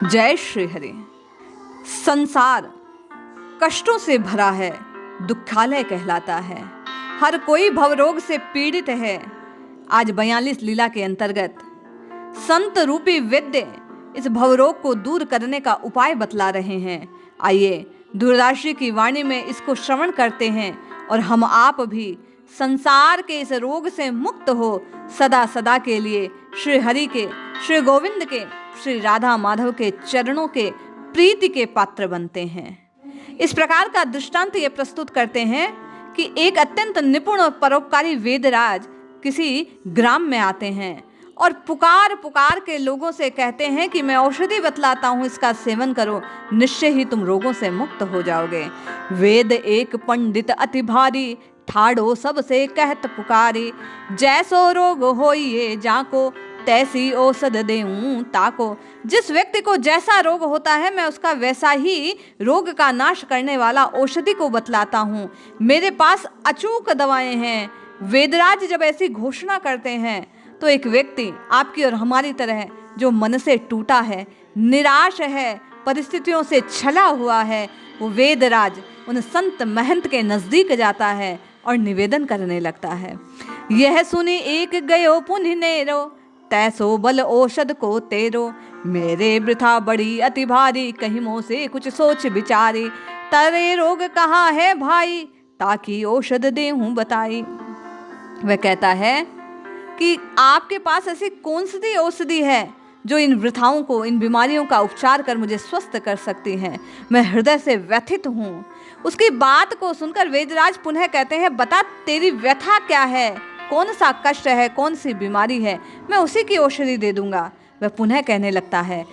जय श्री हरि। संसार कष्टों से भरा है, दुखालय कहलाता है। हर कोई भवरोग से पीड़ित है। आज 42 लीला के अंतर्गत संत रूपी वैद्य इस भवरोग को दूर करने का उपाय बतला रहे हैं। आइए दूरदर्शी की वाणी में इसको श्रवण करते हैं और हम आप भी संसार के इस रोग से मुक्त हो सदा सदा के लिए श्री हरि के, श्री गोविंद के, श्री राधा माधव के चरणों के प्रीति के पात्र बनते हैं। इस प्रकार का दृष्टांत ये प्रस्तुत करते हैं कि एक अत्यंत निपुण और परोपकारी वेदराज किसी ग्राम में आते हैं और पुकार पुकार के लोगों से कहते हैं कि मैं औषधि बतलाता हूँ, इसका सेवन करो, निश्चय ही तुम रोगों से मुक्त हो जाओगे। वेद एक पंडित अति भारी, ठाड़ो सबसे कहत पुकारी, जैसो रोग होइए जाको, तैसी औषध देऊं ताको। जिस व्यक्ति को जैसा रोग होता है मैं उसका वैसा ही रोग का नाश करने वाला औषधि को बतलाता हूँ। मेरे पास अचूक दवाएं हैं। वेदराज जब ऐसी घोषणा करते हैं तो एक व्यक्ति आपकी और हमारी तरह जो मन से टूटा है, निराश है, परिस्थितियों से छला हुआ है, वो वेदराज उन संत महंत के नजदीक जाता है और निवेदन करने लगता है। यह सुनी एक गयो पुनः नेरो, तैसो बल औषध को तेरो, मेरे वृथा बड़ी अति भारी, कहीं मों से कुछ सोच विचारी, तरे रोग कहाँ है भाई, ताकि औषध देहूं बताई। वह कहता है कि आपके पास ऐसी कौन सी औषधि है जो इन वृथाओं को, इन बीमारियों का उपचार कर मुझे स्वस्थ कर सकती हैं। मैं हृदय से व्यथित हूँ। उसकी बात को सुनकर वेदराज पुनः कहते हैं, बता तेरी व्यथा क्या है, कौन सा कष्ट है, कौन सी बीमारी है, मैं उसी की औषधि दे दूंगा। वह पुनः कहने लगता है,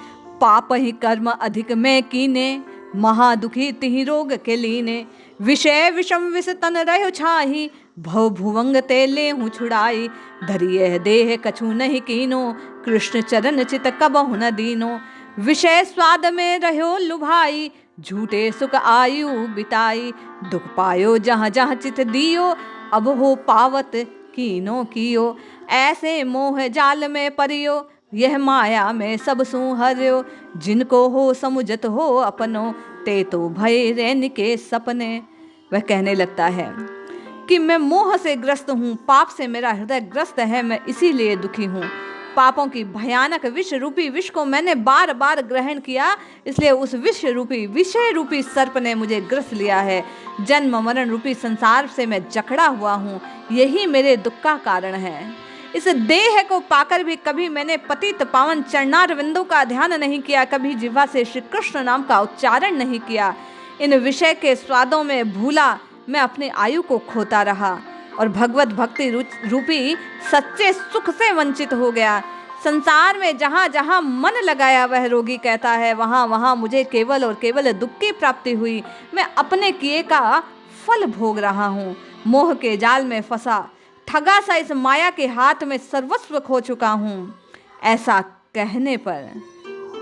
पाप ही कर्म अधिक में कीने, महादुखी तिहि रोग के लीने, विषय विषम विष तन रहो छाही, भव भुवंग ते लेहूं छुड़ाई, धरिए देह कछु नहीं कीनो, कृष्ण चरण चित कबहु न दीनो, विषय स्वाद में रहो लुभाई, झूठे सुख आयु बिताई, दुख पायो जहाँ जहाँ चित दियो, अब हो पावत कीनो कियो, ऐसे मोह जाल में परियो, यह माया में सब सुहर्यो, जिनको हो समुझत हो अपनो, ते तो भय रैन के सपने। वह कहने लगता है कि मैं मोह से ग्रस्त हूँ, पाप से मेरा हृदय ग्रस्त है, मैं इसीलिए दुखी हूँ। पापों की भयानक विष रूपी विष को मैंने बार बार ग्रहण किया, इसलिए उस विष रूपी, विषय रूपी सर्प ने मुझे ग्रस लिया है। जन्म मरण रूपी संसार से मैं जकड़ा हुआ हूँ, यही मेरे दुख का कारण है। इस देह को पाकर भी कभी मैंने पतित पावन चरणारविंदों का ध्यान नहीं किया, कभी जिह्वा से श्री कृष्ण नाम का उच्चारण नहीं किया। इन विषय के स्वादों में भूला मैं अपनी आयु को खोता रहा और भगवत भक्ति रूपी सच्चे सुख से वंचित हो गया। संसार में जहाँ जहाँ मन लगाया, वह रोगी कहता है, वहाँ वहाँ मुझे केवल और केवल दुख की प्राप्ति हुई। मैं अपने किए का फल भोग रहा हूँ। मोह के जाल में फंसा, ठगा सा इस माया के हाथ में सर्वस्व खो चुका हूँ। ऐसा कहने पर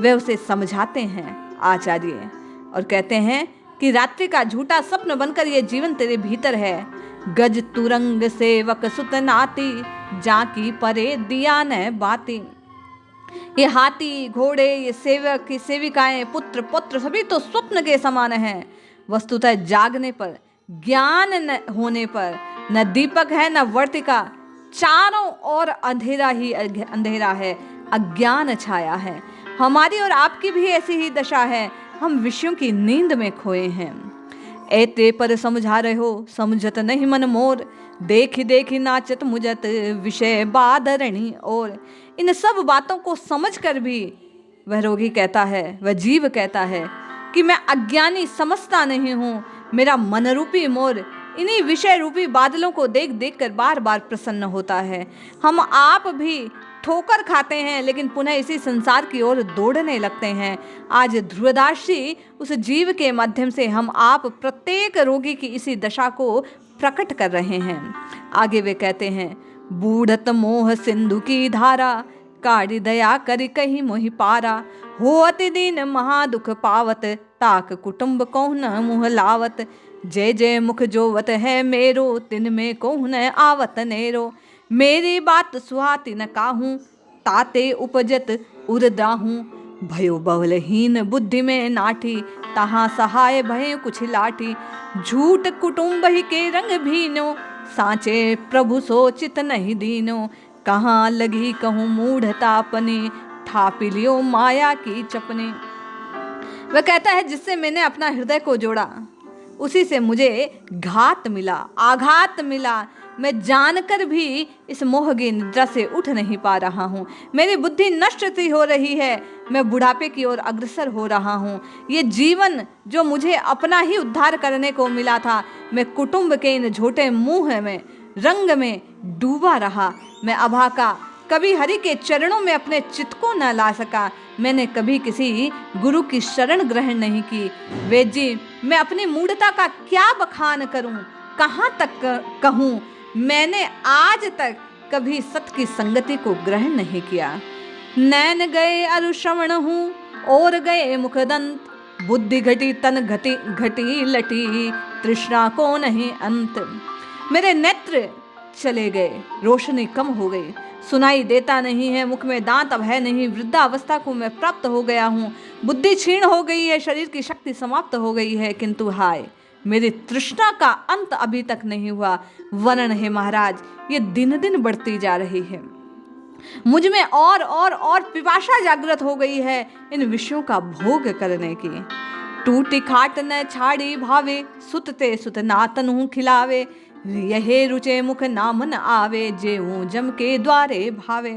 वे उसे समझाते हैं आचार्य और कहते हैं कि रात्रि का झूठा स्वप्न बनकर ये जीवन तेरे भीतर है। गज तुरंग सेवक सुत नाती, जाकी परे दिया न बाती। ये हाथी, घोड़े, ये सेवक, ये सेविकाएं, पुत्र पुत्र सभी तो स्वप्न के समान हैं। वस्तुतः जागने पर, ज्ञान न होने पर न दीपक है न वर्तिका, चारों ओर अंधेरा ही अंधेरा है, अज्ञान छाया है। हमारी और आपकी भी ऐसी ही दशा है, हम विषयों की नींद में खोए हैं। ऐते पर समझा रहे हो, समझत नहीं मन मोर, देखी देखी नाचत मुझत, विषय बादरणी और। इन सब बातों को समझकर भी वह रोगी कहता है, वह जीव कहता है कि मैं अज्ञानी समझता नहीं हूँ। मेरा मन रूपी मोर इन्हीं विषय रूपी बादलों को देख देख कर बार बार प्रसन्न होता है। हम आप भी ठोकर खाते हैं लेकिन पुनः इसी संसार की ओर दौड़ने लगते हैं। आज ध्रुवदासी उस जीव के माध्यम से हम आप प्रत्येक रोगी की इसी दशा को प्रकट कर रहे हैं। आगे वे कहते हैं, बूढ़त मोह सिंधु की धारा, काड़ी दया करी कहीं मोहि पारा, हो अति दीन महादुख पावत, ताक कुटुंब कौन मुँह लावत, जय जय मुख जोवत है मेरो, तिन में कौन आवत नेरो, मेरी बात सुहाती न काहूँ, ताते उपजत उरदाहूँ, भयो बवलहीन बुद्धि में नाठी, तहाँ सहाय भय कुछ लाठी। झूठ कुटुंब ही के रंग भीनो, सांचे प्रभु सोचित नहीं दीनो। कहाँ लगी कहूँ मूढ़ता अपनी, ठापी लियो माया की चपनी। वह कहता है जिससे मैंने अपना हृदय को जोड़ा, उसी से मुझे घात मिला, आघात मिला। मैं जानकर भी इस मोह की निद्रा से उठ नहीं पा रहा हूँ। मेरी बुद्धि नष्ट सी हो रही है, मैं बुढ़ापे की ओर अग्रसर हो रहा हूँ। ये जीवन जो मुझे अपना ही उद्धार करने को मिला था, मैं कुटुंब के इन झूठे मुँह में, रंग में डूबा रहा। मैं अभागा, कभी हरि के चरणों में अपने चित्त को न ला सका। मैंने कभी किसी गुरु की शरण ग्रहण नहीं की। वेद जी, मैं अपनी मूढ़ता का क्या बखान करूं, कहाँ तक कहूं। मैंने आज तक कभी सत की संगति को ग्रहण नहीं किया। नैन गए अरुश्रवण हूँ और गए मुखदंत, बुद्धि घटी तन घटी घटी लटी, तृष्णा को नहीं अंत। मेरे नेत्र चले गए, रोशनी कम हो गई, सुनाई देता नहीं है, मुख में दांत अब है नहीं। वृद्धावस्था को मैं प्राप्त हो गया हूँ, बुद्धि क्षीण हो गई है, शरीर की शक्ति समाप्त हो गई है, किंतु हाय, मेरी तृष्णा का अंत अभी तक नहीं हुआ। वर्ण है महाराज, ये दिन दिन बढ़ती जा रही है। मुझ में और पिपासा जागृत हो गई है इन विषयों का भोग करने की। टूटी खाट न छाड़ी भावे, सुतते सुत नातन खिलावे। यहे रुचे मुख नाम न आवे, जेऊ जम के द्वारे भावे।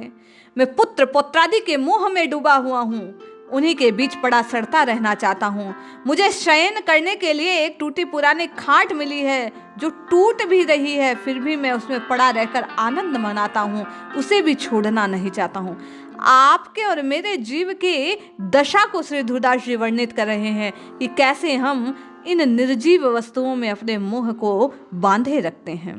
मैं पुत्र पौत्रादि के मोह में डूबा हुआ हूँ, उन्हीं के बीच पड़ा सड़ता रहना चाहता हूँ। मुझे शयन करने के लिए एक टूटी पुरानी खाट मिली है, जो टूट भी रही है, फिर भी मैं उसमें पड़ा रहकर आनंद मनाता हूँ, उसे भी छोड़ना नहीं चाहता हूँ। आपके और मेरे जीव की दशा को श्री धुरदास जी वर्णित कर रहे हैं कि कैसे हम इन निर्जीव वस्तुओं में अपने मोह को बांधे रखते हैं।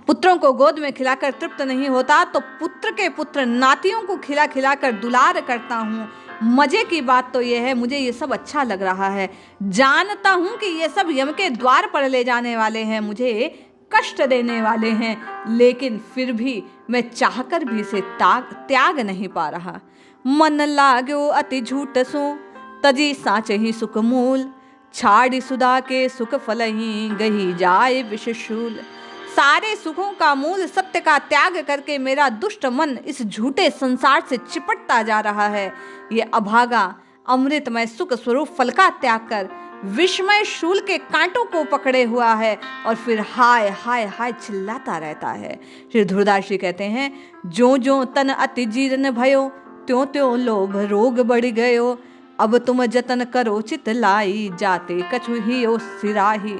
पुत्रों को गोद में खिलाकर तृप्त नहीं होता, तो पुत्र के पुत्र नातियों को खिला खिलाकर दुलार करता हूँ। मजे की बात तो यह है, मुझे ये सब अच्छा लग रहा है। जानता हूँ कि ये सब यम के द्वार पर ले जाने वाले हैं, मुझे कष्ट देने वाले हैं, लेकिन फिर भी मैं चाहकर भी इसे त्याग नहीं पा रहा। मन लाग्यो अति झूठ सो, तजी साँचे ही सुख मूल। छाड़ी सुधा के सुख फलही, गही जाए विषशूल। सारे सुखों का मूल सत्य का त्याग करके मेरा दुष्ट मन इस झूठे संसार से चिपटता जा रहा है। ये अभागा अमृतमय सुख स्वरूप फल का त्याग कर विषमय शूल के कांटों को पकड़े हुआ है और फिर हाय हाय हाय चिल्लाता रहता है। श्री धुरदास जी कहते हैं, जो जो तन अति जीर्ण भयो, त्यों त्यों लोभ रोग बढ़ गयो। अब तुम जतन करो चित लाई, जाते कछु ही ओ सिराही।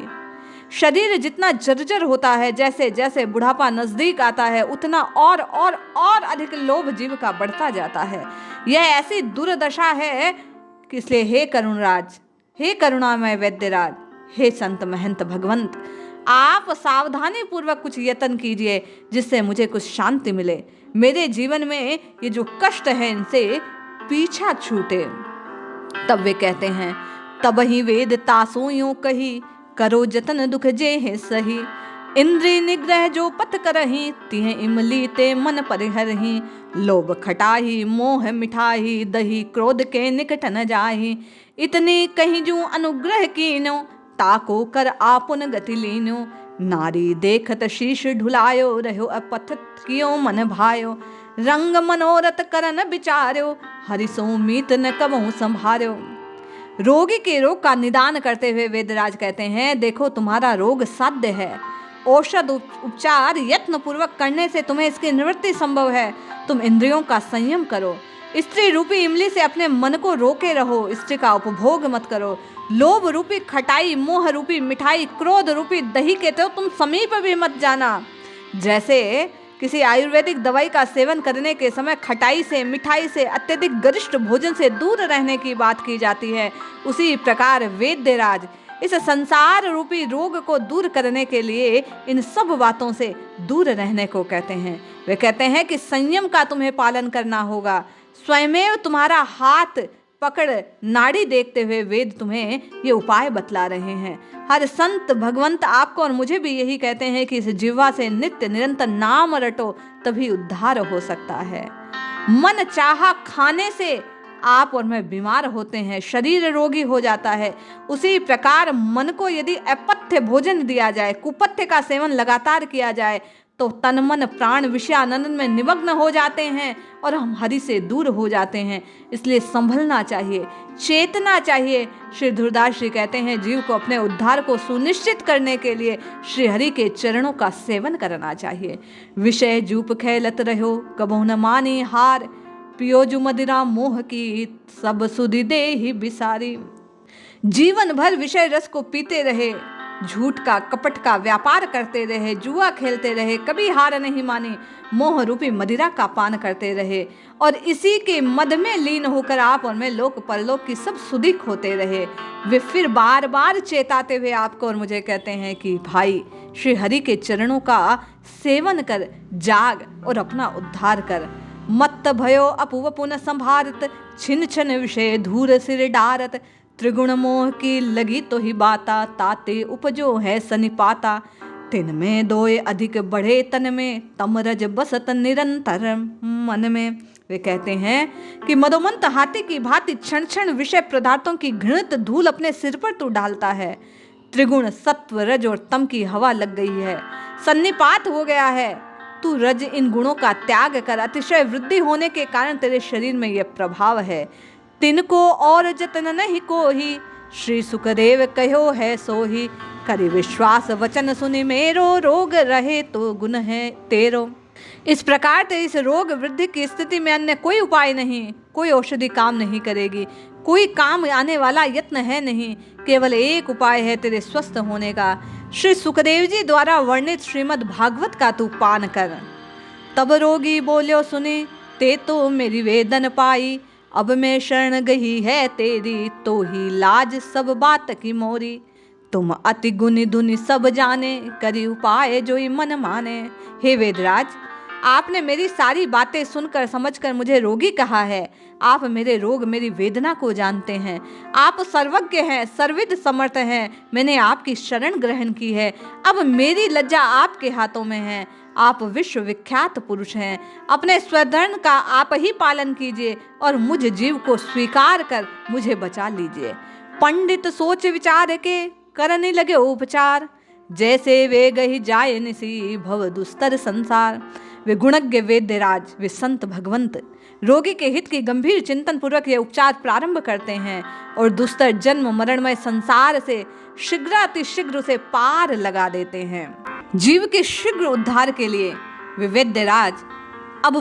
शरीर जितना जर्जर होता है, जैसे जैसे बुढ़ापा नजदीक आता है, उतना और अधिक लोभ जीव का बढ़ता जाता है। यह ऐसी दुर्दशा है कि इसलिए हे करुणराज, हे करुणामय वैद्यराज, हे संत महंत भगवंत, आप सावधानी पूर्वक कुछ यत्न कीजिए जिससे मुझे कुछ शांति मिले। मेरे जीवन में ये जो कष्ट है, इनसे पीछा छूटे। तब वे कहते हैं, तब ही वेद तासो यूं कही, करो जतन दुख जे है सही। इंद्रिय निग्रह जो पथ करही, तिह इमली ते मन परिहरही। लोभ खटाही मोह मिठाही, दही क्रोध के निकट न जाही। इतनी कहीं जो अनुग्रह कीनो, ताको कर आपुन गति लीनो। नारी देखत शीश ढुलायो, रहो अपथ कियो मन भायो। रंग मनोरथ करन विचार्यो, हरिसो मीत न कबहु संभार्यो। रोगी के रोग का निदान करते हुए वेदराज कहते हैं, देखो तुम्हारा रोग साध्य है, औषध उपचार यत्न पूर्वक करने से तुम्हें इसकी निवृत्ति संभव है। तुम इंद्रियों का संयम करो, स्त्री रूपी इमली से अपने मन को रोके रहो, स्त्री का उपभोग मत करो। लोभ रूपी खटाई, मोह रूपी मिठाई, क्रोध रूपी दही के तो तुम समीप भी मत जाना। जैसे किसी आयुर्वेदिक दवाई का सेवन करने के समय खटाई से, मिठाई से, अत्यधिक गरिष्ठ भोजन से दूर रहने की बात की जाती है, उसी प्रकार वेद्यराज इस संसार रूपी रोग को दूर करने के लिए इन सब बातों से दूर रहने को कहते हैं। वे कहते हैं कि संयम का तुम्हें पालन करना होगा। स्वयमेव तुम्हारा हाथ पकड़ नाड़ी देखते हुए वेद तुम्हें ये उपाय बतला रहे हैं। हर संत भगवंत आपको और मुझे भी यही कहते हैं कि इस जिह्वा से नित्य निरंतर नाम रटो, तभी उद्धार हो सकता है। मन चाहा खाने से आप और मैं बीमार होते हैं, शरीर रोगी हो जाता है। उसी प्रकार मन को यदि अपथ्य भोजन दिया जाए, कुपथ्य का सेवन लगातार किया जाए, तो तन मन प्राण विषयानंद में निमग्न हो जाते हैं और हम हरि से दूर हो जाते हैं। इसलिए संभलना चाहिए, चेतना चाहिए। श्री धुरदास जी कहते हैं, जीव को अपने उद्धार को सुनिश्चित करने के लिए श्री हरि के चरणों का सेवन करना चाहिए। विषय जूप खेलत रहो, कबहु न मानी हार, पियो जु मदिरा मोह की, सब सुधि दे ही बिसारी। जीवन भर विषय रस को पीते रहे, झूठ का कपट का व्यापार करते रहे, जुआ खेलते रहे, कभी हार नहीं मानी, मोह रूपी मदिरा का पान करते रहे और इसी के मद में लीन होकर आप और मैं लोक परलोक की सब सुधि खोते रहे। वे फिर बार बार चेताते हुए आपको और मुझे कहते हैं कि भाई श्री हरि के चरणों का सेवन कर, जाग और अपना उद्धार कर। मत भयो अपुव पुन संभारत, छिन छन विषय धूर सिर डारत, त्रिगुण मोह की लगी तो ही बाता, ताते उपजो है सनिपाता, तिन में दोए अधिक बढ़े तन में, तमरज बसत निरंतर मन में। वे कहते हैं कि मदोमंत हाथी की भांति क्षण क्षण विषय पदार्थों की घृणित धूल अपने सिर पर तू डालता है। त्रिगुण सत्व रज और तम की हवा लग गई है, सन्निपात हो गया है। तू रज इन गुणों का त्याग कर, अतिशय वृद्धि होने के कारण तेरे शरीर में यह प्रभाव है। तिनको और जतन नहीं को ही, श्री सुखदेव कहो है सोही, करि विश्वास वचन सुनि मेरो, रोग रहे तो गुण है तेरो। इस प्रकार तेरी इस रोग वृद्धि की स्थिति में अन्य कोई उपाय नहीं, कोई औषधि काम नहीं करेगी, कोई काम आने वाला यत्न है नहीं, केवल एक उपाय है तेरे स्वस्थ होने का। श्री सुखदेव जी द्वारा वर्णित श्रीमद् भागवत का तू पान कर। तब रोगी बोल्यो सुनी, ते तो मेरी वेदन पाई, अब मैं शरण गई है तेरी, तो ही लाज सब बात की मोरी। तुम अति गुनी धुनि सब जाने, करी उपाय जो मन माने। हे वेदराज, आपने मेरी सारी बातें सुनकर समझकर मुझे रोगी कहा है। आप मेरे रोग मेरी वेदना को जानते हैं। आप सर्वज्ञ हैं, सर्वविद समर्थ हैं। मैंने आपकी शरण ग्रहण की है, अब मेरी लज्जा आपके हाथों में है। आप विश्व विख्यात पुरुष हैं, अपने स्वधर्म का आप ही पालन कीजिए और मुझ जीव को स्वीकार कर मुझे बचा लीजिए। पंडित सोच विचार के करने लगे उपचार, जैसे वे गही जाए निसी भव दुस्तर संसार। वे गुणज्ञ वेद्यराज, वे संत भगवंत रोगी के हित की गंभीर चिंतन पूर्वक ये उपचार प्रारंभ करते हैं और दुस्तर जन्म मरणमय संसार से शीघ्रातिशीघ्र उसे पार लगा देते हैं। जीव के शीघ्र उद्धार के लिए वे वेद्यराज अब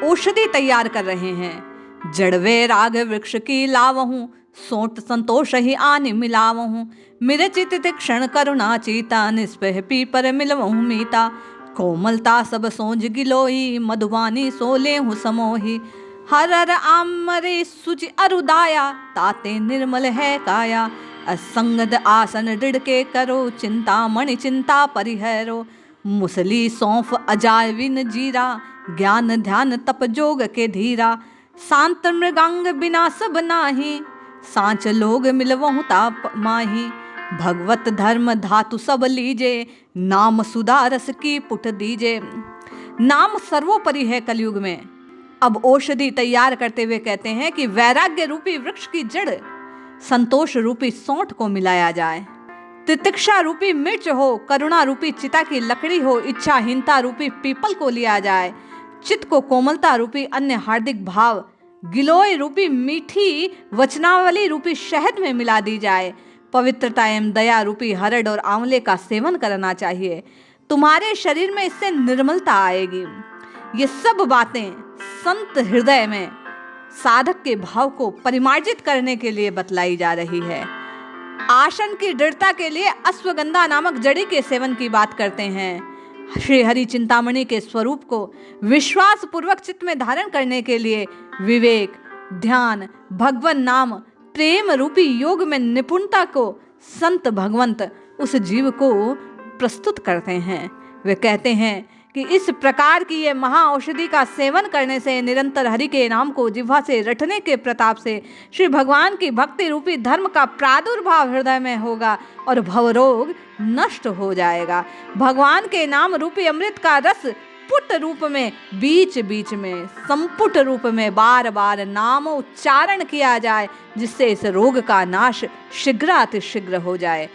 औषधि तैयार कर रहे हैं। जड़वे राग वृक्ष की लावहूँ, सोट संतोष ही आनि मिलावहूँ, मेरे चित क्षण करुणा चीता, निस्पह पी पर मिलवहूँ मीता। कोमलता सब सोज गिलोई, मधुबानी सोले हूँ समोही। हर हर आमरे सुचि अरुदाया, ताते निर्मल है काया। असंगद आसन दृढ़ के करो, चिंता मणि चिंता परिहरो। मुसली सौंफ अजाय विन जीरा, ज्ञान ध्यान तप जोग के धीरा। शांत मृगांग बिना सब नाही, सांच लोग मिलवहु ताप माही। भगवत धर्म धातु सब लीजे, नाम सुधा रस की पुट दीजे। नाम सर्वोपरि है कलयुग में। अब औषधि तैयार करते हुए कहते हैं कि वैराग्य रूपी वृक्ष की जड़ संतोष रूपी सोंठ को मिलाया जाए, तितिक्षा रूपी मिर्च हो, करुणा रूपी चिता की लकड़ी हो, इच्छाहीनता रूपी पीपल को लिया जाए, चित्त को कोमलता रूपी अन्य हार्दिक भाव, गिलोय रूपी मीठी वचनावली रूपी शहद में मिला दी जाए, पवित्रता एवं दया रूपी हरड़ और आंवले का सेवन करना चाहिए। तुम्हारे शरीर में इससे निर्मलता आएगी। ये सब बातें संत हृदय में साधक के भाव को परिमार्जित करने के लिए बतलाई जा रही है। आसन की दृढ़ता के लिए अश्वगंधा नामक जड़ी के सेवन की बात करते हैं। श्री हरि चिंतामणि के स्वरूप को विश्वास पूर्वक चित्त में धारण करने के लिए विवेक, ध्यान, भगवान नाम, प्रेम रूपी योग में निपुणता को संत भगवंत उस जीव को प्रस्तुत करते हैं। वे कहते हैं कि इस प्रकार की ये महाऔषधि का सेवन करने से निरंतर हरि के नाम को जिह्वा से रटने के प्रताप से श्री भगवान की भक्ति रूपी धर्म का प्रादुर्भाव हृदय में होगा और भवरोग नष्ट हो जाएगा। भगवान के नाम रूपी अमृत का रस स्फुट रूप में बीच बीच में संपुट रूप में बार बार नाम उच्चारण किया जाए, जिससे इस रोग का नाश शीघ्रातिशीघ्र हो जाए।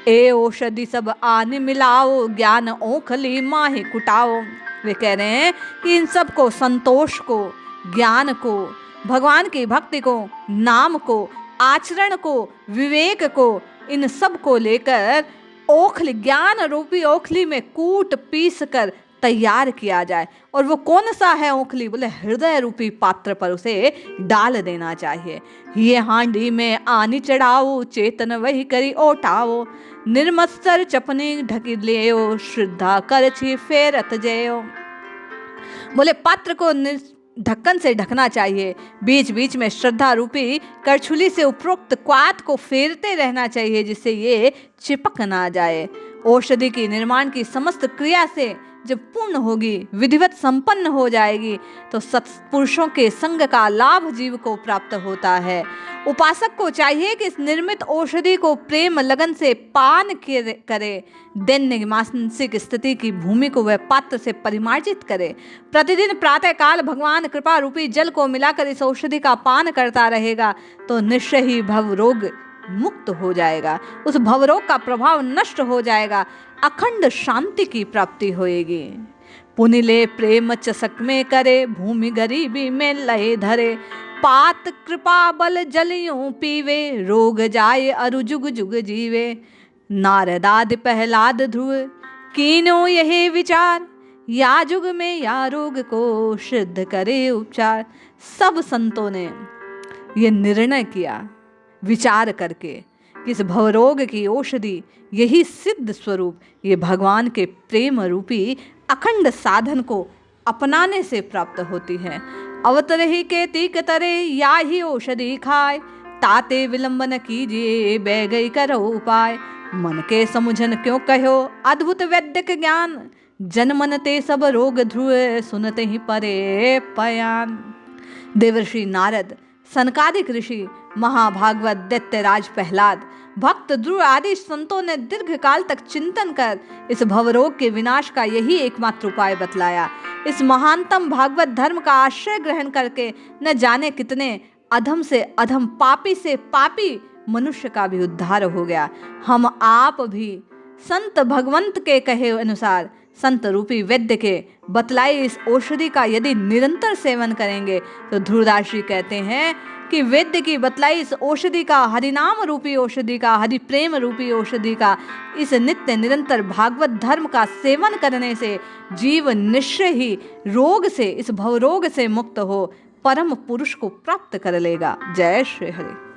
ए औषधि सब आन मिलाओ, ज्ञान ओखली माहे कुटाओ। वे कह रहे हैं कि इन सब को, संतोष को, ज्ञान को, भगवान की भक्ति को, नाम को, आचरण को, विवेक को, इन सब को लेकर ओखली, ज्ञान रूपी ओखली में कूट पीस कर तैयार किया जाए। और वो कौन सा है ओखली? बोले हृदय रूपी पात्र पर उसे डाल देना चाहिए। ये हांडी में आनी चढ़ाओ, चेतन वही करी ओटाओ, निर्मत्सर चपनी ढकी लेओ, श्रद्धा कर छी फेरत जयो। बोले पात्र को ढक्कन से ढकना चाहिए, बीच बीच में श्रद्धा रूपी करछुली से उपरोक्त क्वाथ को फेरते रहना चाहिए, जिससे ये चिपक ना जाए। औषधि की निर्माण की समस्त क्रिया से जब पूर्ण होगी, विधिवत संपन्न हो जाएगी, तो सत्पुरुषों के संग का लाभ जीव को प्राप्त होता है। उपासक को चाहिए कि इस निर्मित औषधि को प्रेम लगन से पान करे। दैनिक मानसिक स्थिति की भूमि को वह पात्र से परिमार्जित करे। प्रतिदिन प्रातः काल भगवान कृपा रूपी जल को मिलाकर इस औषधि का पान करता रहेगा, तो निश्चय ही भव रोग मुक्त हो जाएगा, उस भवरोग का प्रभाव नष्ट हो जाएगा, अखंड शांति की प्राप्ति होएगी। पुनिले प्रेम चषक में करे, भूमि गरीबी में लय धरे, पात कृपा बल जलियों पीवे, रोग जाए अरु जुग जुग जीवे। नारदादि प्रहलाद ध्रुव कीनो यही विचार, या जुग में या रोग को सिद्ध करे उपचार। सब संतों ने ये निर्णय किया विचार करके कि इस भवरोग की औषधि, यही सिद्ध स्वरूप, ये भगवान के प्रेम रूपी अखंड साधन को अपनाने से प्राप्त होती है। अवतरहि के तीक तरे, या ही औषधि खाए, ताते विलंबन कीजिए, बैगई करो उपाय। मन के समुझन क्यों कहो, अद्भुत वैद्यक ज्ञान, जन मन ते सब रोग ध्रुव, सुनते ही परे पयान। देवर्षि नारद, सनकादिक ऋषि, महाभागवत, दैत्यराज प्रहलाद, भक्त ध्रुव आदि संतों ने दीर्घ काल तक चिंतन कर इस भवरोग के विनाश का यही एकमात्र उपाय बतलाया। इस महानतम भागवत धर्म का आश्रय ग्रहण करके न जाने कितने अधम से अधम, पापी से पापी मनुष्य का भी उद्धार हो गया। हम आप भी संत भगवंत के कहे अनुसार, संत रूपी वैद्य के बतलाई इस औषधि का यदि निरंतर सेवन करेंगे, तो ध्रुवदास जी कहते हैं कि वैद्य की बतलाई इस औषधि का, हरिनाम रूपी औषधि का, हरि प्रेम रूपी औषधि का, इस नित्य निरंतर भागवत धर्म का सेवन करने से जीव निश्चय ही रोग से, इस भवरोग से मुक्त हो परम पुरुष को प्राप्त कर लेगा। जय श्री हरि।